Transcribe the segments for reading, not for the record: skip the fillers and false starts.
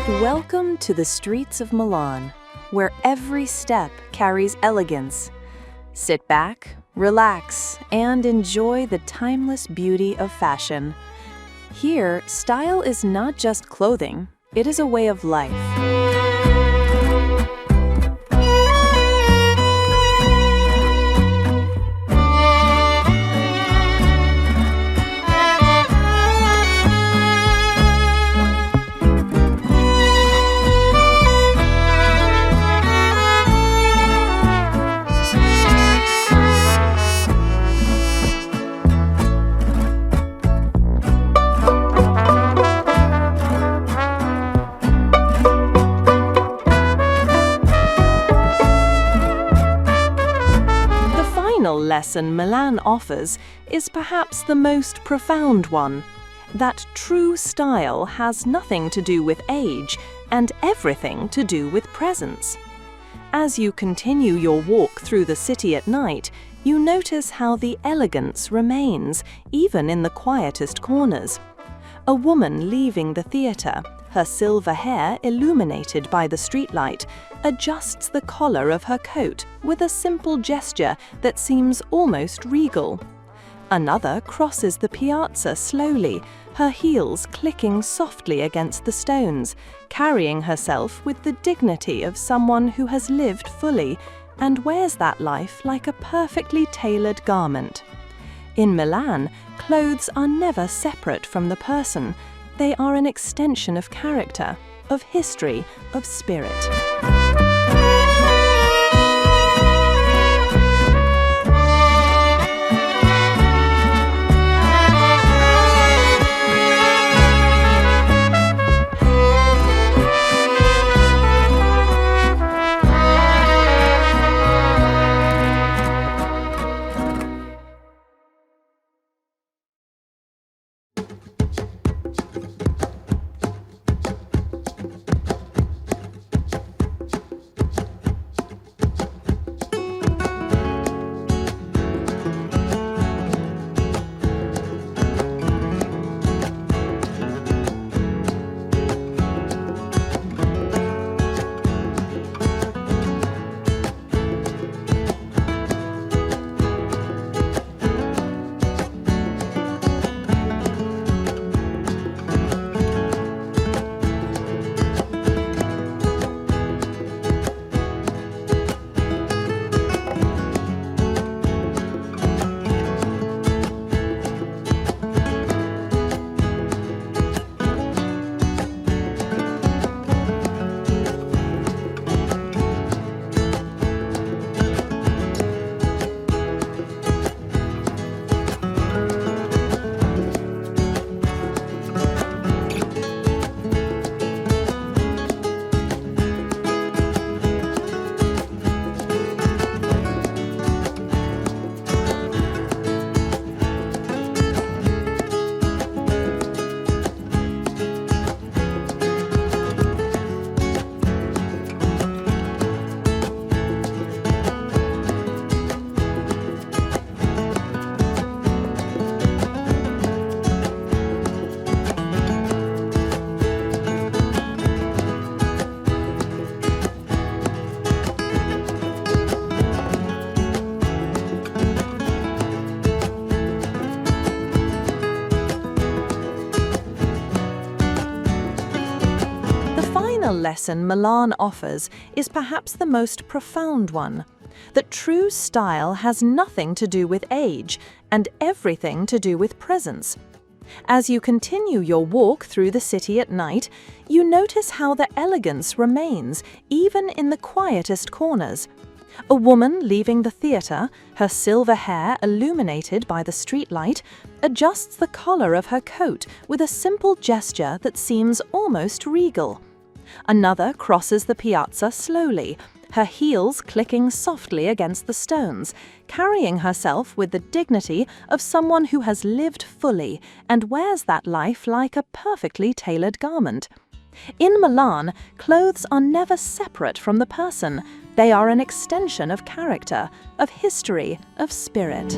Welcome to the streets of Milan, where every step carries elegance. Sit back, relax, and enjoy the timeless beauty of fashion. Here, style is not just clothing, it is a way of life. Lesson Milan offers is perhaps the most profound one, that true style has nothing to do with age and everything to do with presence. As you continue your walk through the city at night, you notice how the elegance remains, even in the quietest corners. A woman leaving the theatre, her silver hair illuminated by the streetlight, adjusts the collar of her coat with a simple gesture that seems almost regal. Another crosses the piazza slowly, her heels clicking softly against the stones, carrying herself with the dignity of someone who has lived fully and wears that life like a perfectly tailored garment. In Milan, clothes are never separate from the person. They are an extension of character, of history, of spirit. Lesson Milan offers is perhaps the most profound one, that true style has nothing to do with age and everything to do with presence. As you continue your walk through the city at night, you notice how the elegance remains even in the quietest corners. A woman leaving the theatre, her silver hair illuminated by the streetlight, adjusts the collar of her coat with a simple gesture that seems almost regal. Another crosses the piazza slowly, her heels clicking softly against the stones, carrying herself with the dignity of someone who has lived fully and wears that life like a perfectly tailored garment. In Milan, clothes are never separate from the person. They are an extension of character, of history, of spirit.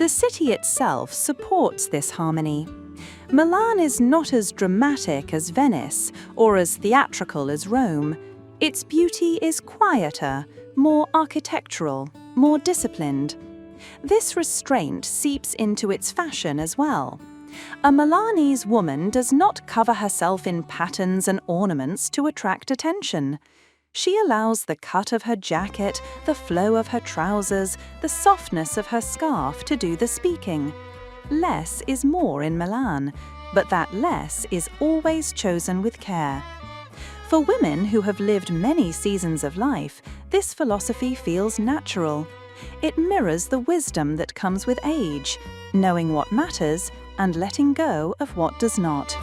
The city itself supports this harmony. Milan is not as dramatic as Venice or as theatrical as Rome. Its beauty is quieter, more architectural, more disciplined. This restraint seeps into its fashion as well. A Milanese woman does not cover herself in patterns and ornaments to attract attention. She allows the cut of her jacket, the flow of her trousers, the softness of her scarf to do the speaking. Less is more in Milan, but that less is always chosen with care. For women who have lived many seasons of life, this philosophy feels natural. It mirrors the wisdom that comes with age, knowing what matters and letting go of what does not.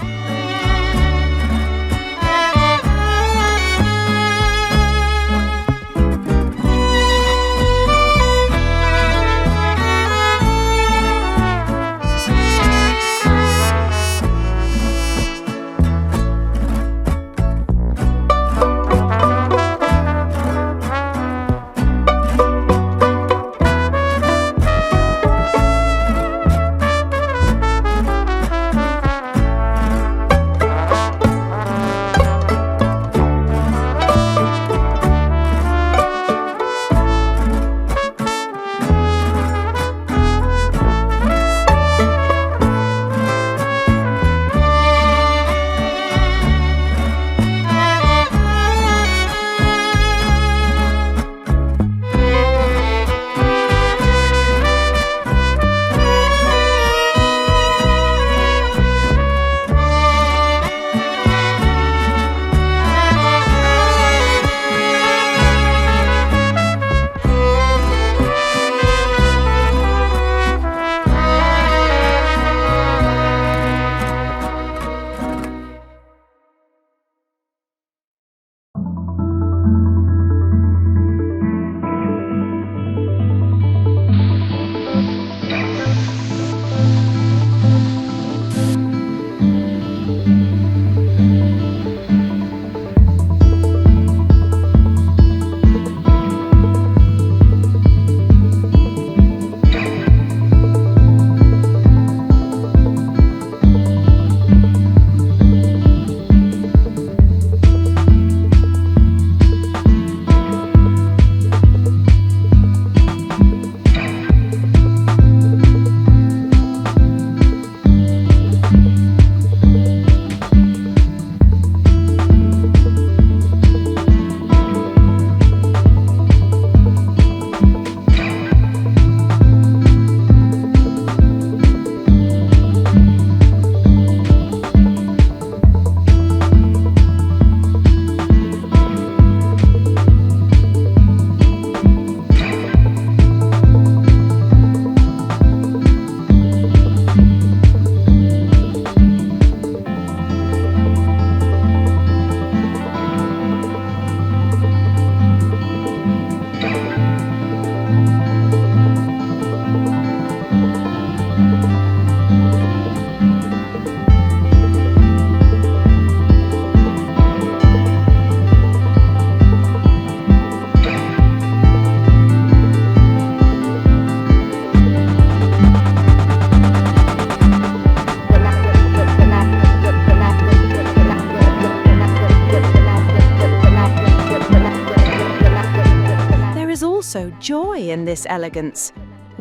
also joy in this elegance.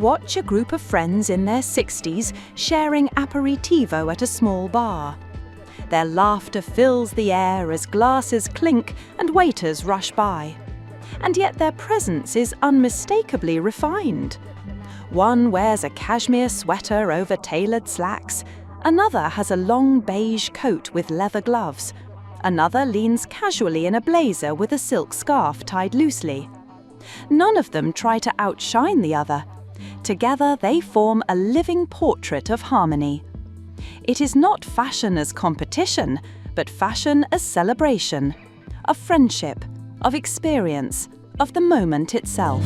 Watch a group of friends in their 60s sharing aperitivo at a small bar. Their laughter fills the air as glasses clink and waiters rush by. And yet their presence is unmistakably refined. One wears a cashmere sweater over tailored slacks. Another has a long beige coat with leather gloves. Another leans casually in a blazer with a silk scarf tied loosely. None of them try to outshine the other. Together they form a living portrait of harmony. It is not fashion as competition, but fashion as celebration, of friendship, of experience, of the moment itself.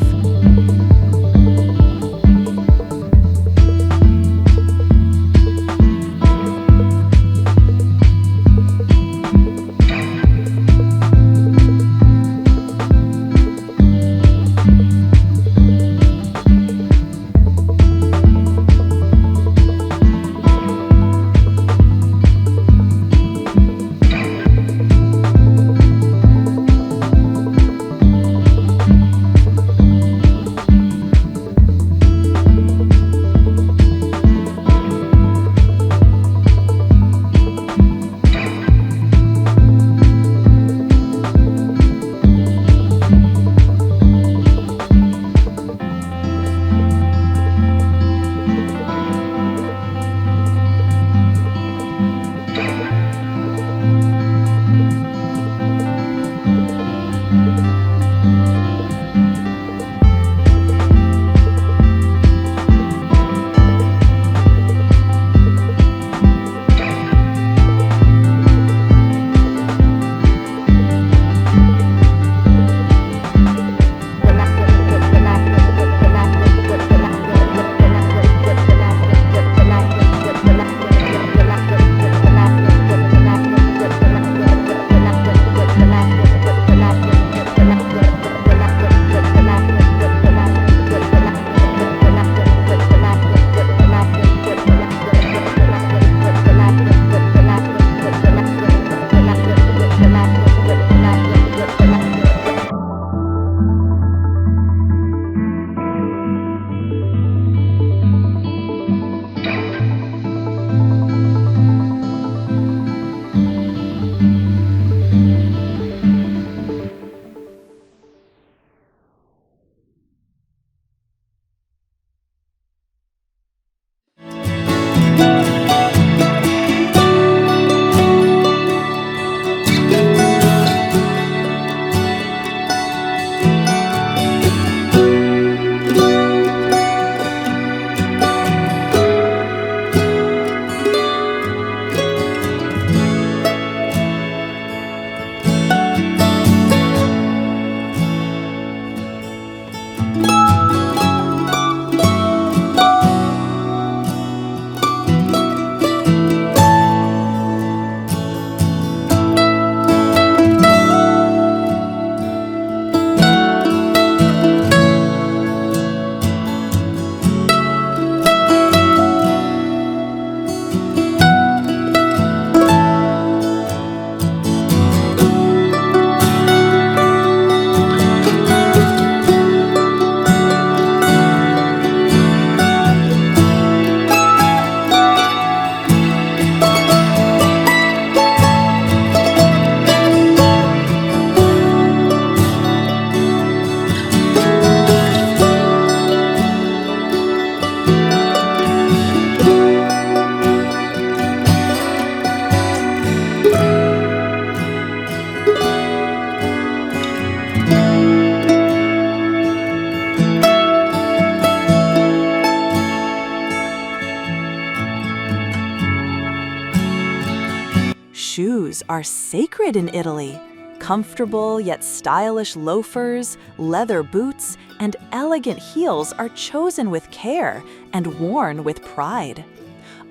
Shoes are sacred in Italy. Comfortable yet stylish loafers, leather boots, and elegant heels are chosen with care and worn with pride.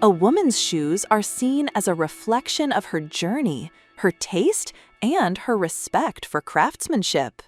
A woman's shoes are seen as a reflection of her journey, her taste, and her respect for craftsmanship.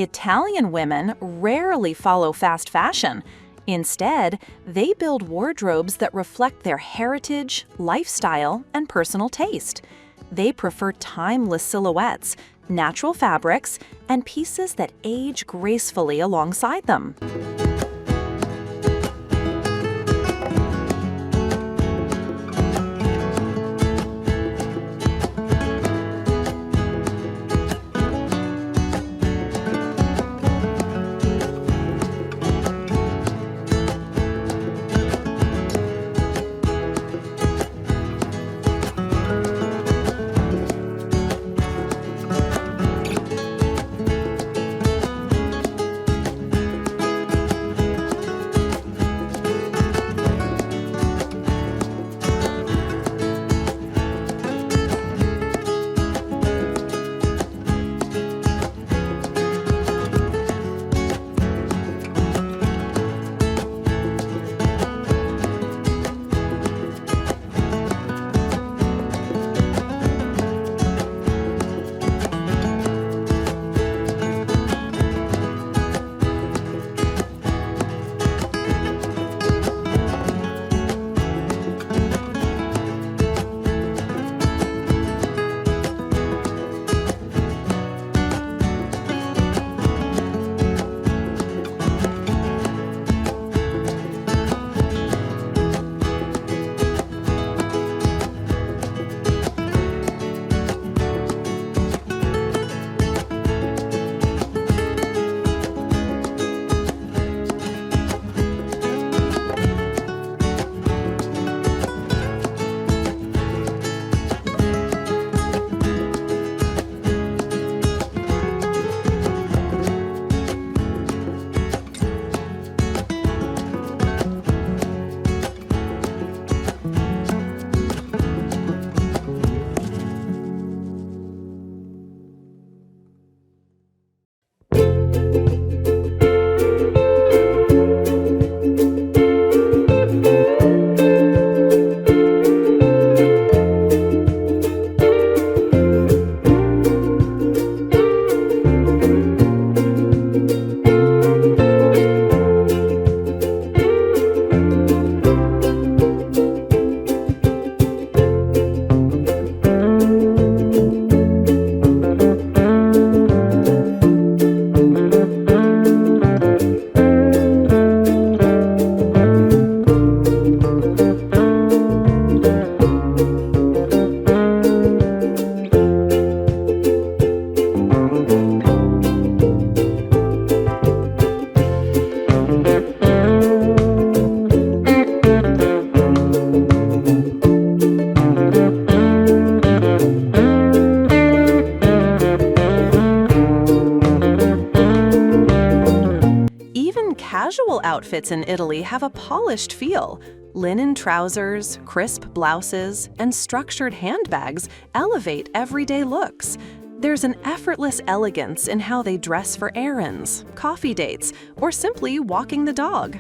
Italian women rarely follow fast fashion. Instead, they build wardrobes that reflect their heritage, lifestyle, and personal taste. They prefer timeless silhouettes, natural fabrics, and pieces that age gracefully alongside them. Casual outfits in Italy have a polished feel. Linen trousers, crisp blouses, and structured handbags elevate everyday looks. There's an effortless elegance in how they dress for errands, coffee dates, or simply walking the dog.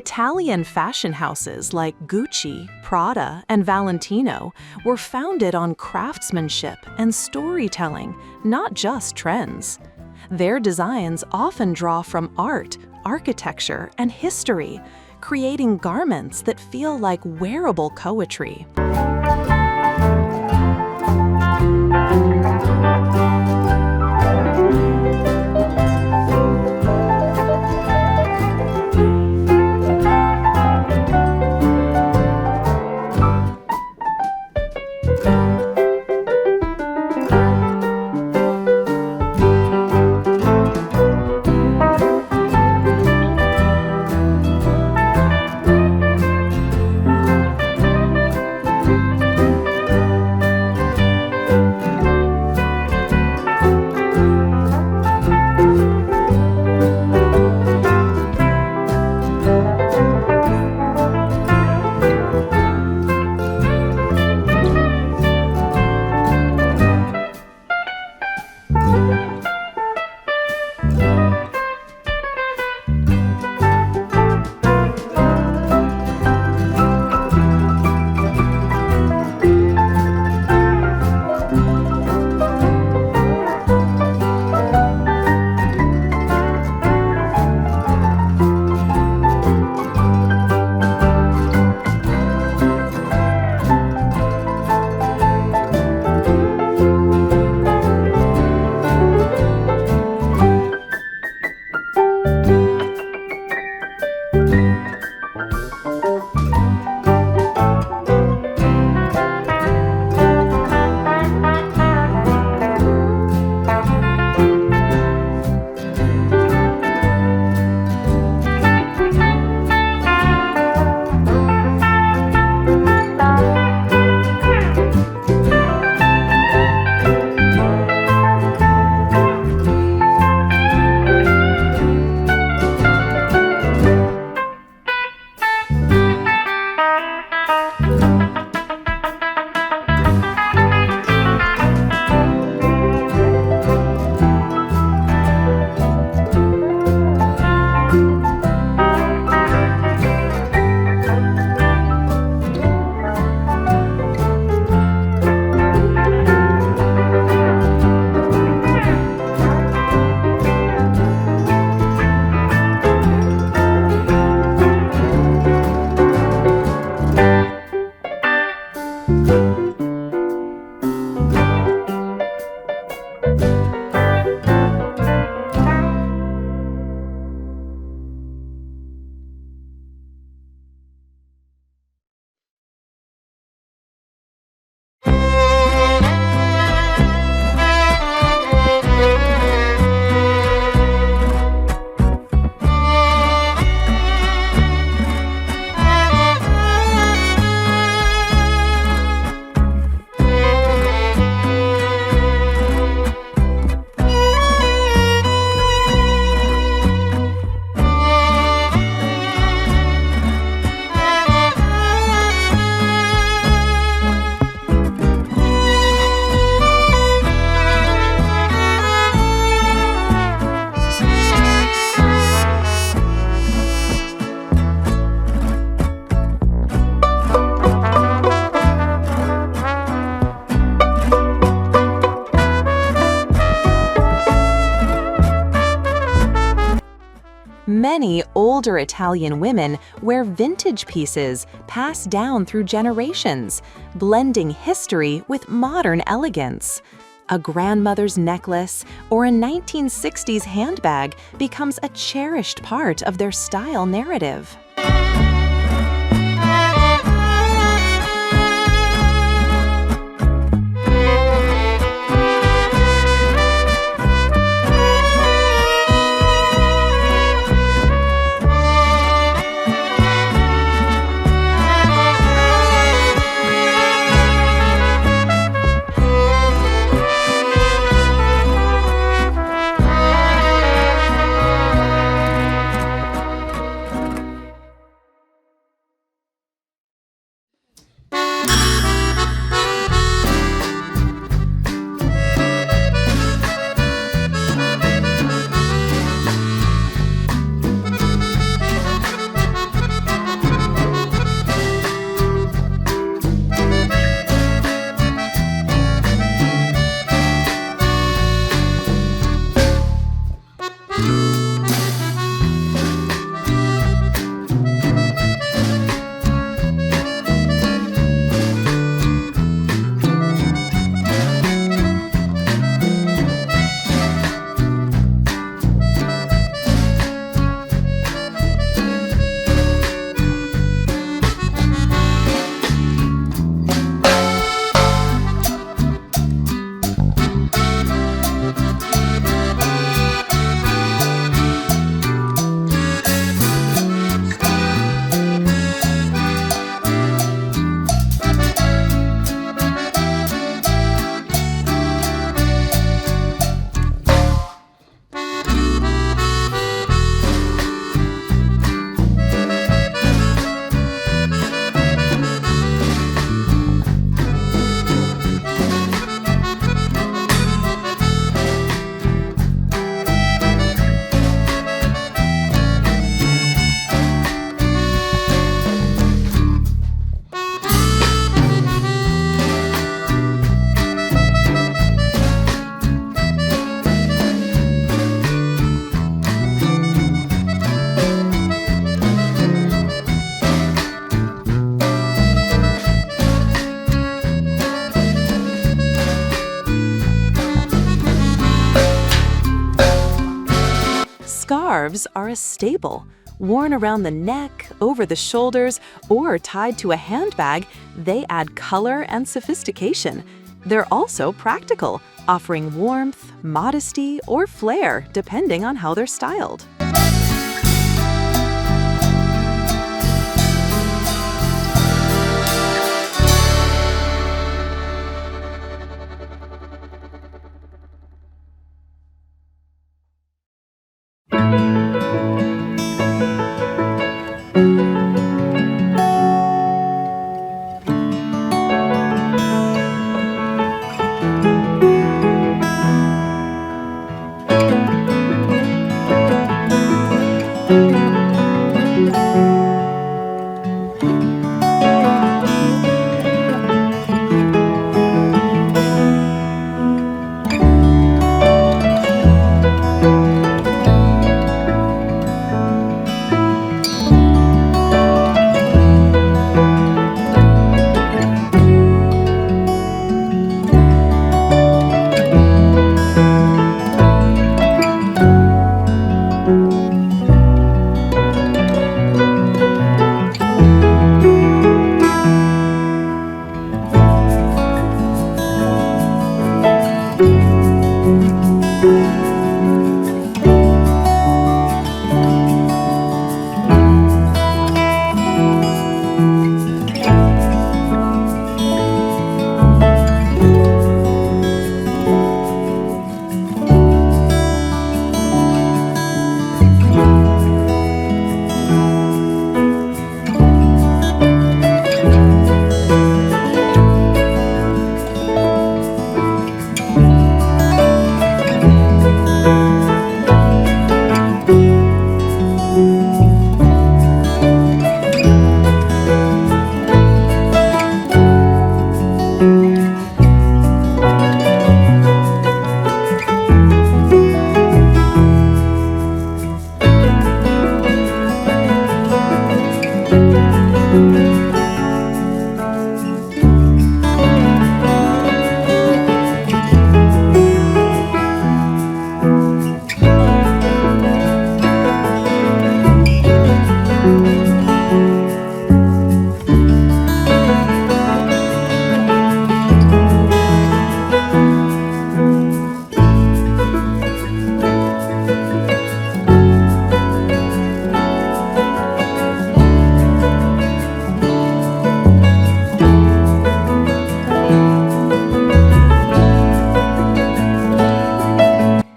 Italian fashion houses like Gucci, Prada, and Valentino were founded on craftsmanship and storytelling, not just trends. Their designs often draw from art, architecture, and history, creating garments that feel like wearable poetry. Many older Italian women wear vintage pieces passed down through generations, blending history with modern elegance. A grandmother's necklace or a 1960s handbag becomes a cherished part of their style narrative. Scarves are a staple. Worn around the neck, over the shoulders, or tied to a handbag, they add color and sophistication. They're also practical, offering warmth, modesty, or flair depending on how they're styled.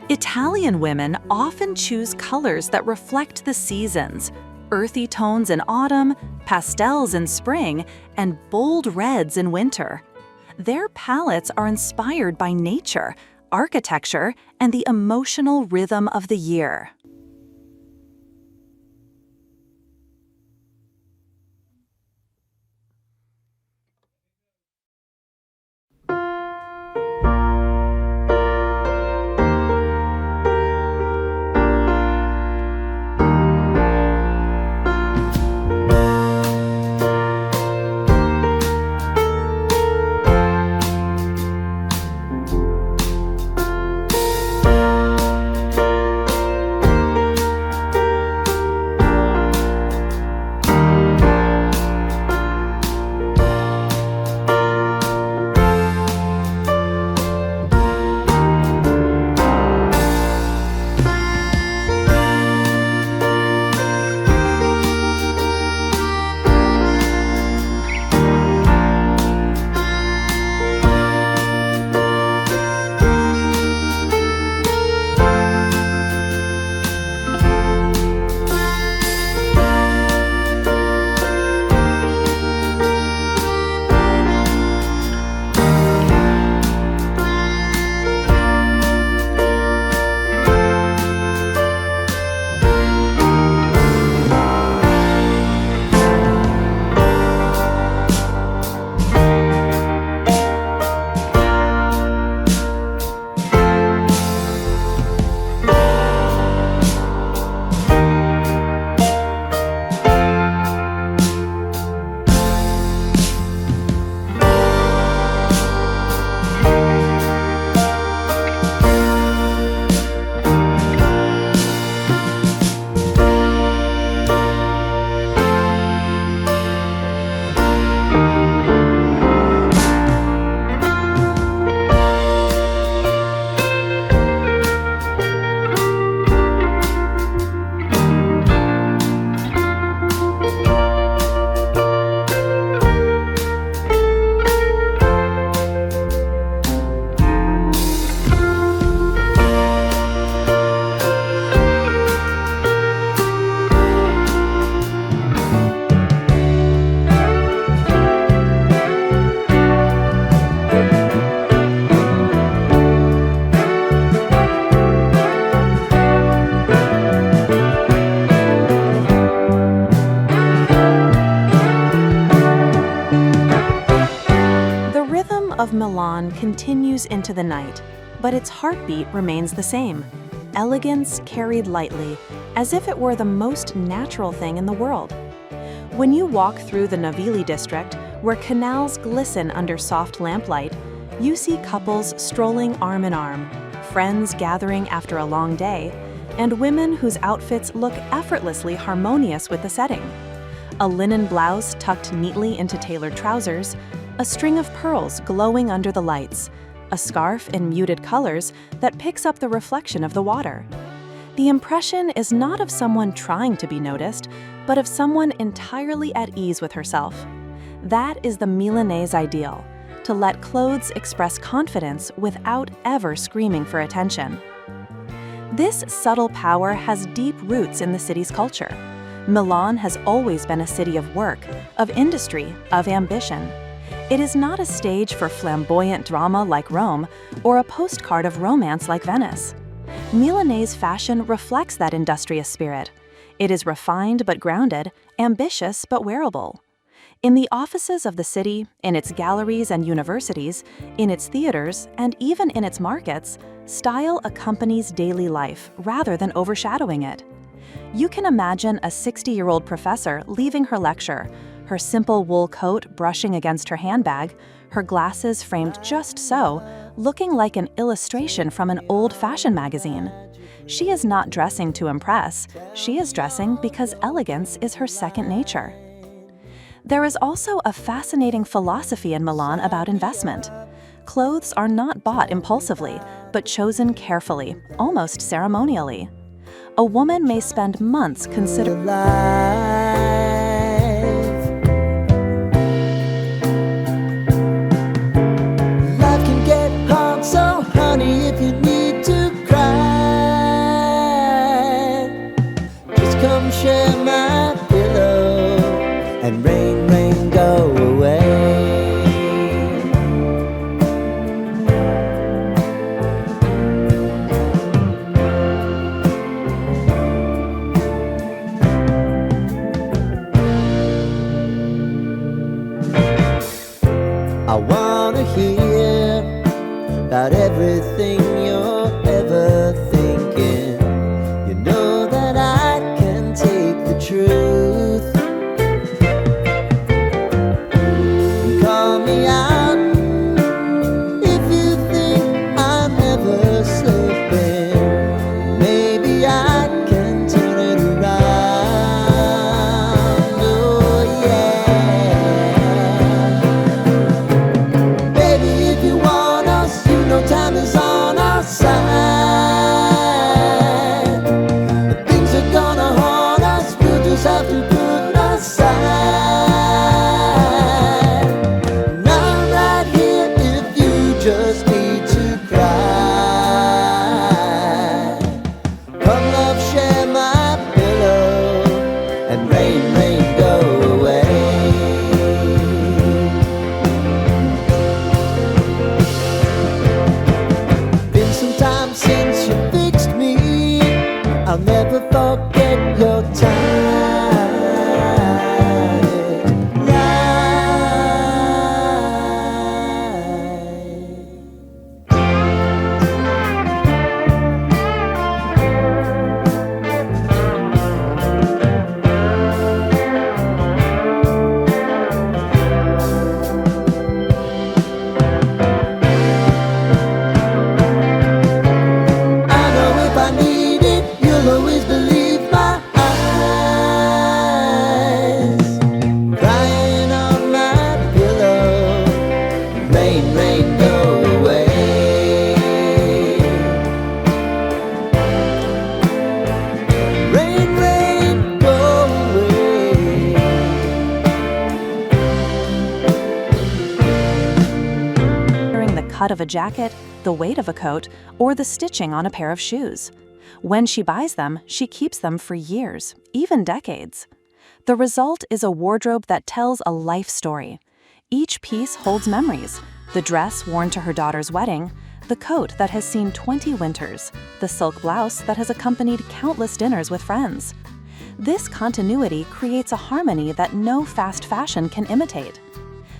Italian women often choose colors that reflect the seasons: earthy tones in autumn, pastels in spring, and bold reds in winter. Their palettes are inspired by nature, architecture, and the emotional rhythm of the year. continues into the night, but its heartbeat remains the same. Elegance carried lightly, as if it were the most natural thing in the world. When you walk through the Navili district, where canals glisten under soft lamplight, you see couples strolling arm in arm, friends gathering after a long day, and women whose outfits look effortlessly harmonious with the setting. A linen blouse tucked neatly into tailored trousers, a string of pearls glowing under the lights, a scarf in muted colors that picks up the reflection of the water. The impression is not of someone trying to be noticed, but of someone entirely at ease with herself. That is the Milanese ideal, to let clothes express confidence without ever screaming for attention. This subtle power has deep roots in the city's culture. Milan has always been a city of work, of industry, of ambition. It is not a stage for flamboyant drama like Rome, or a postcard of romance like Venice. Milanese fashion reflects that industrious spirit. It is refined but grounded, ambitious but wearable. In the offices of the city, in its galleries and universities, in its theaters, and even in its markets, style accompanies daily life rather than overshadowing it. You can imagine a 60-year-old professor leaving her lecture, her simple wool coat brushing against her handbag, her glasses framed just so, looking like an illustration from an old fashion magazine. She is not dressing to impress, she is dressing because elegance is her second nature. There is also a fascinating philosophy in Milan about investment. Clothes are not bought impulsively, but chosen carefully, almost ceremonially. A woman may spend months considering share my pillow and rain, rain, go away. I wanna hear about everything you're ever thinking. You know that I can take the truth. Call me out if you think I'm ever slipping. Maybe I can turn it around. Oh yeah. Baby, if you want us, you know time is on our side. Have to put aside. And I'm right here if you just need to cry. Come love, share my pillow and rain, rain, go away. Been some time since you fixed me. I'll never forget your time. Cut of a jacket, the weight of a coat, or the stitching on a pair of shoes. When she buys them, she keeps them for years, even decades. The result is a wardrobe that tells a life story. Each piece holds memories: the dress worn to her daughter's wedding, the coat that has seen 20 winters, the silk blouse that has accompanied countless dinners with friends. This continuity creates a harmony that no fast fashion can imitate.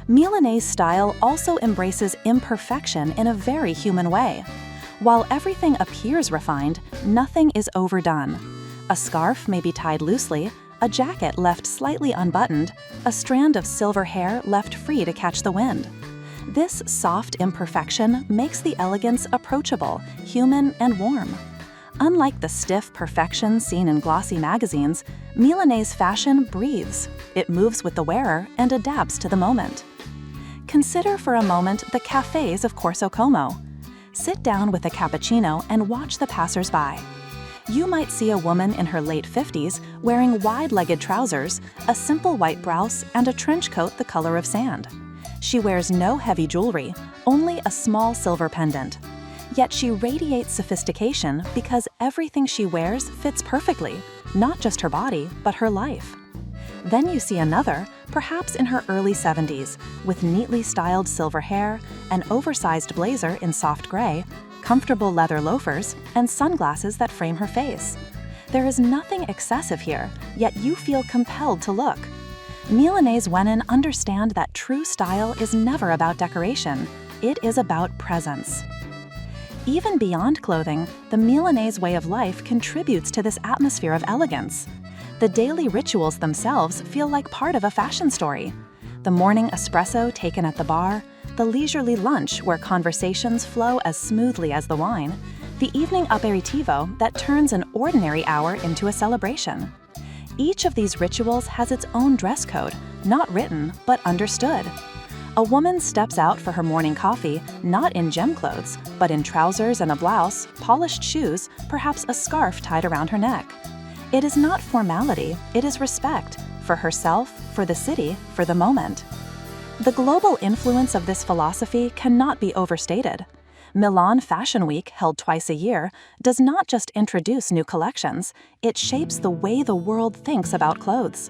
Milanese style also embraces imperfection in a very human way. While everything appears refined, nothing is overdone. A scarf may be tied loosely, a jacket left slightly unbuttoned, a strand of silver hair left free to catch the wind. This soft imperfection makes the elegance approachable, human, and warm. Unlike the stiff perfection seen in glossy magazines, Milanese fashion breathes. It moves with the wearer and adapts to the moment. Consider for a moment the cafes of Corso Como. Sit down with a cappuccino and watch the passers-by. You might see a woman in her late 50s wearing wide-legged trousers, a simple white blouse, and a trench coat the color of sand. She wears no heavy jewelry, only a small silver pendant. Yet she radiates sophistication because everything she wears fits perfectly, not just her body, but her life. Then you see another, perhaps in her early 70s, with neatly styled silver hair, an oversized blazer in soft gray, comfortable leather loafers, and sunglasses that frame her face. There is nothing excessive here, yet you feel compelled to look. Milanese women understand that true style is never about decoration, it is about presence. Even beyond clothing, the Milanese way of life contributes to this atmosphere of elegance. The daily rituals themselves feel like part of a fashion story. The morning espresso taken at the bar, the leisurely lunch where conversations flow as smoothly as the wine, the evening aperitivo that turns an ordinary hour into a celebration. Each of these rituals has its own dress code, not written, but understood. A woman steps out for her morning coffee not in gem clothes, but in trousers and a blouse, polished shoes, perhaps a scarf tied around her neck. It is not formality, it is respect, for herself, for the city, for the moment. The global influence of this philosophy cannot be overstated. Milan Fashion Week, held twice a year, does not just introduce new collections, it shapes the way the world thinks about clothes.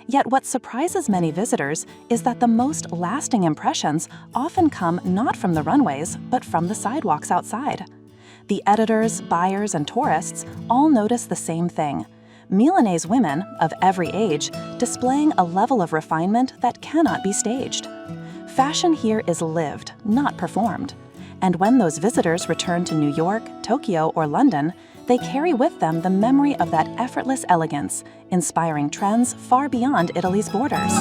Yet what surprises many visitors is that the most lasting impressions often come not from the runways, but from the sidewalks outside. The editors, buyers, and tourists all notice the same thing: Milanese women, of every age, displaying a level of refinement that cannot be staged. Fashion here is lived, not performed. And when those visitors return to New York, Tokyo, or London, they carry with them the memory of that effortless elegance, inspiring trends far beyond Italy's borders.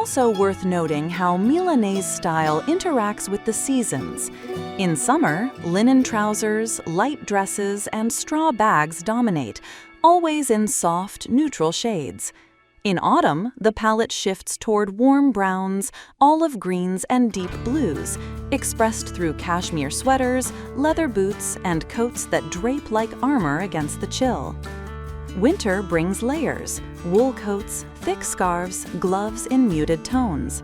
also worth noting how Milanese style interacts with the seasons. In summer, linen trousers, light dresses, and straw bags dominate, always in soft, neutral shades. In autumn, the palette shifts toward warm browns, olive greens, and deep blues, expressed through cashmere sweaters, leather boots, and coats that drape like armor against the chill. Winter brings layers, wool coats, thick scarves, gloves in muted tones.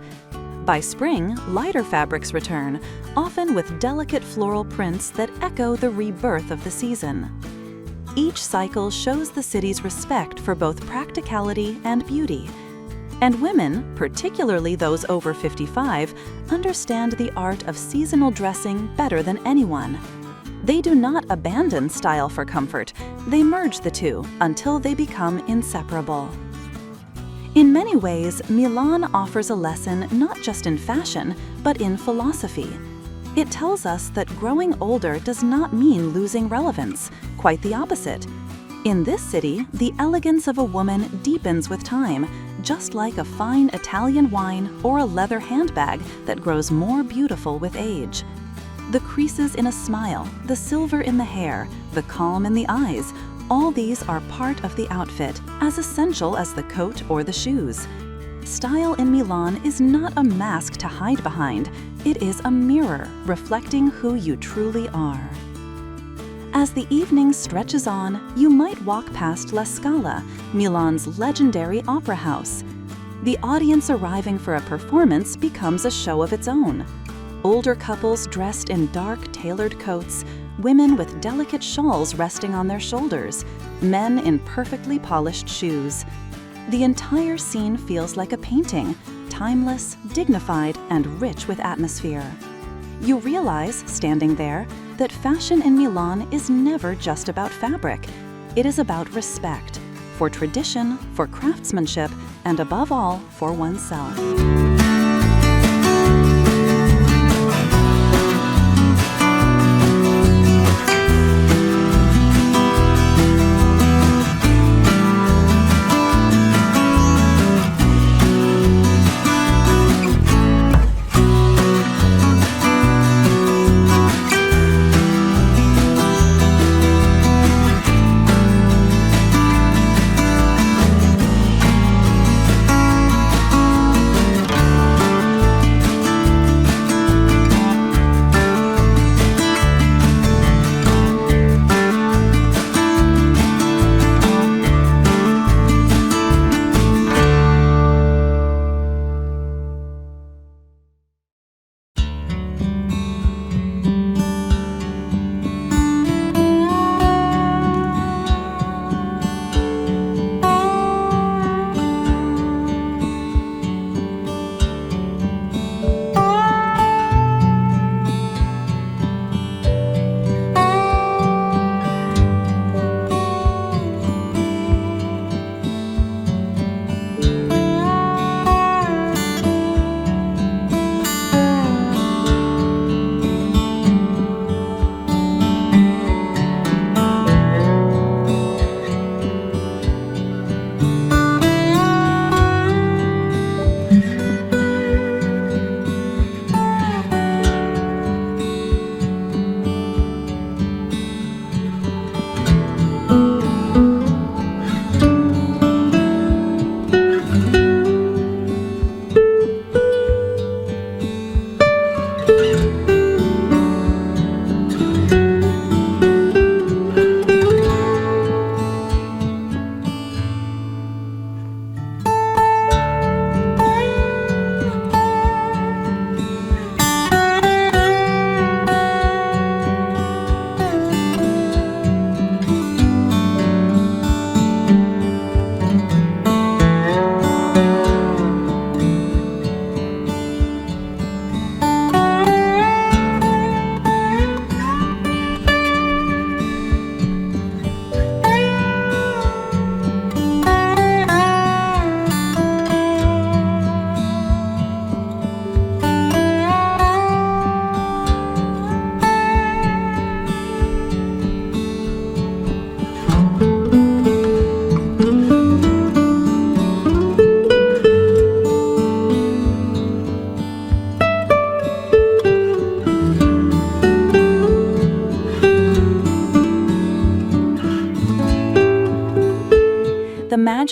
By spring, lighter fabrics return, often with delicate floral prints that echo the rebirth of the season. Each cycle shows the city's respect for both practicality and beauty. And women, particularly those over 55, understand the art of seasonal dressing better than anyone. They do not abandon style for comfort, they merge the two until they become inseparable. In many ways, Milan offers a lesson not just in fashion, but in philosophy. It tells us that growing older does not mean losing relevance, quite the opposite. In this city, the elegance of a woman deepens with time, just like a fine Italian wine or a leather handbag that grows more beautiful with age. The creases in a smile, the silver in the hair, the calm in the eyes, all these are part of the outfit, as essential as the coat or the shoes. Style in Milan is not a mask to hide behind, it is a mirror reflecting who you truly are. As the evening stretches on, you might walk past La Scala, Milan's legendary opera house. The audience arriving for a performance becomes a show of its own. Older couples dressed in dark, tailored coats, women with delicate shawls resting on their shoulders, men in perfectly polished shoes. The entire scene feels like a painting, timeless, dignified, and rich with atmosphere. You realize, standing there, that fashion in Milan is never just about fabric. It is about respect, for tradition, for craftsmanship, and above all, for oneself.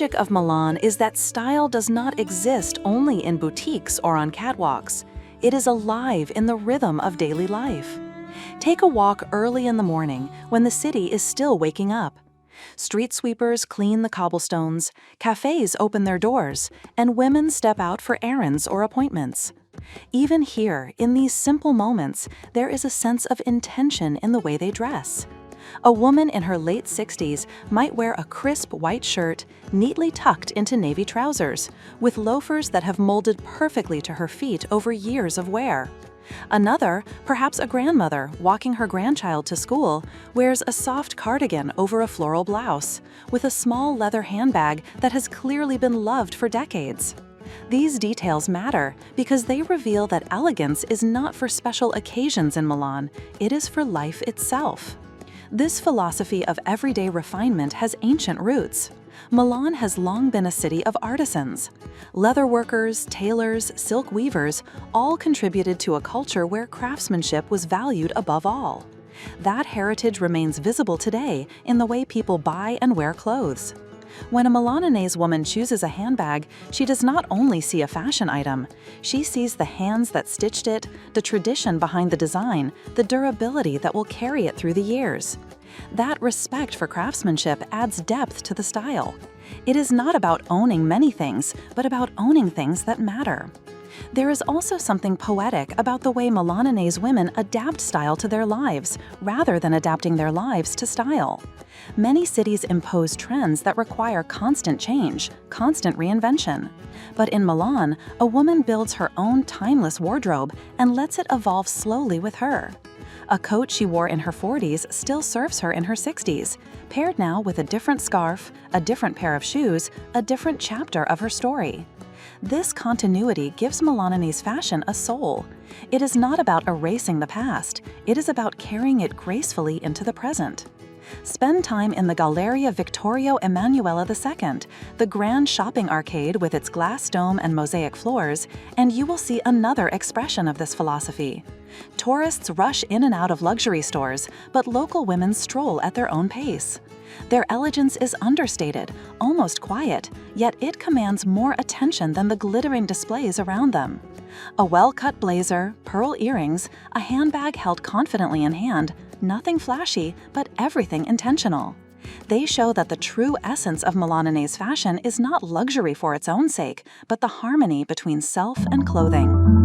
magic of Milan is that style does not exist only in boutiques or on catwalks. It is alive in the rhythm of daily life. Take a walk early in the morning when the city is still waking up. Street sweepers clean the cobblestones, cafes open their doors, and women step out for errands or appointments. Even here, in these simple moments, there is a sense of intention in the way they dress. A woman in her late 60s might wear a crisp white shirt, neatly tucked into navy trousers, with loafers that have molded perfectly to her feet over years of wear. Another, perhaps a grandmother walking her grandchild to school, wears a soft cardigan over a floral blouse, with a small leather handbag that has clearly been loved for decades. These details matter because they reveal that elegance is not for special occasions in Milan, it is for life itself. This philosophy of everyday refinement has ancient roots. Milan has long been a city of artisans. Leatherworkers, tailors, silk weavers all contributed to a culture where craftsmanship was valued above all. That heritage remains visible today in the way people buy and wear clothes. When a Milanese woman chooses a handbag, she does not only see a fashion item. She sees the hands that stitched it, the tradition behind the design, the durability that will carry it through the years. That respect for craftsmanship adds depth to the style. It is not about owning many things, but about owning things that matter. There is also something poetic about the way Milanese women adapt style to their lives, rather than adapting their lives to style. Many cities impose trends that require constant change, constant reinvention. But in Milan, a woman builds her own timeless wardrobe and lets it evolve slowly with her. A coat she wore in her 40s still serves her in her 60s, paired now with a different scarf, a different pair of shoes, a different chapter of her story. This continuity gives Milanese fashion a soul. It is not about erasing the past, it is about carrying it gracefully into the present. Spend time in the Galleria Vittorio Emanuele II, the grand shopping arcade with its glass dome and mosaic floors, and you will see another expression of this philosophy. Tourists rush in and out of luxury stores, but local women stroll at their own pace. Their elegance is understated, almost quiet, yet it commands more attention than the glittering displays around them. A well-cut blazer, pearl earrings, a handbag held confidently in hand, nothing flashy, but everything intentional. They show that the true essence of Milanese fashion is not luxury for its own sake, but the harmony between self and clothing.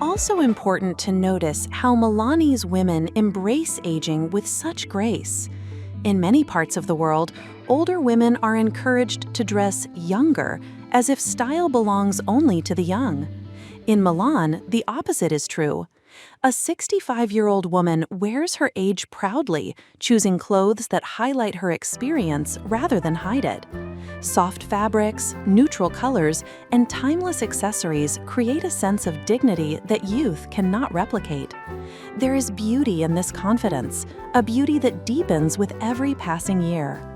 also important to notice how Milanese women embrace aging with such grace. In many parts of the world, older women are encouraged to dress younger, as if style belongs only to the young. In Milan, the opposite is true. A 65-year-old woman wears her age proudly, choosing clothes that highlight her experience rather than hide it. Soft fabrics, neutral colors, and timeless accessories create a sense of dignity that youth cannot replicate. There is beauty in this confidence, a beauty that deepens with every passing year.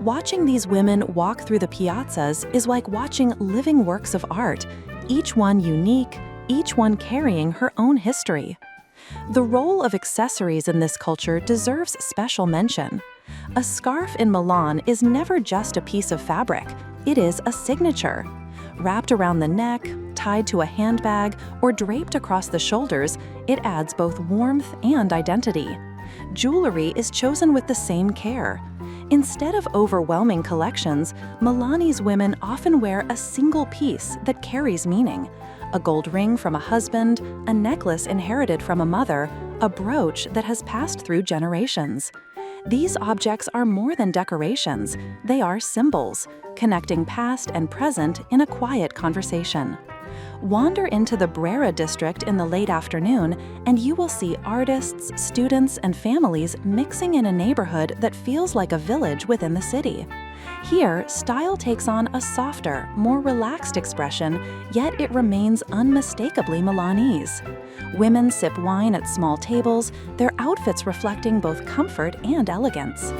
Watching these women walk through the piazzas is like watching living works of art, each one unique, each one carrying her own history. The role of accessories in this culture deserves special mention. A scarf in Milan is never just a piece of fabric, it is a signature. Wrapped around the neck, tied to a handbag, or draped across the shoulders, it adds both warmth and identity. Jewelry is chosen with the same care. Instead of overwhelming collections, Milanese women often wear a single piece that carries meaning. A gold ring from a husband, a necklace inherited from a mother, a brooch that has passed through generations. These objects are more than decorations, they are symbols, connecting past and present in a quiet conversation. Wander into the Brera district in the late afternoon, and you will see artists, students, and families mixing in a neighborhood that feels like a village within the city. Here, style takes on a softer, more relaxed expression, yet it remains unmistakably Milanese. Women sip wine at small tables, their outfits reflecting both comfort and elegance.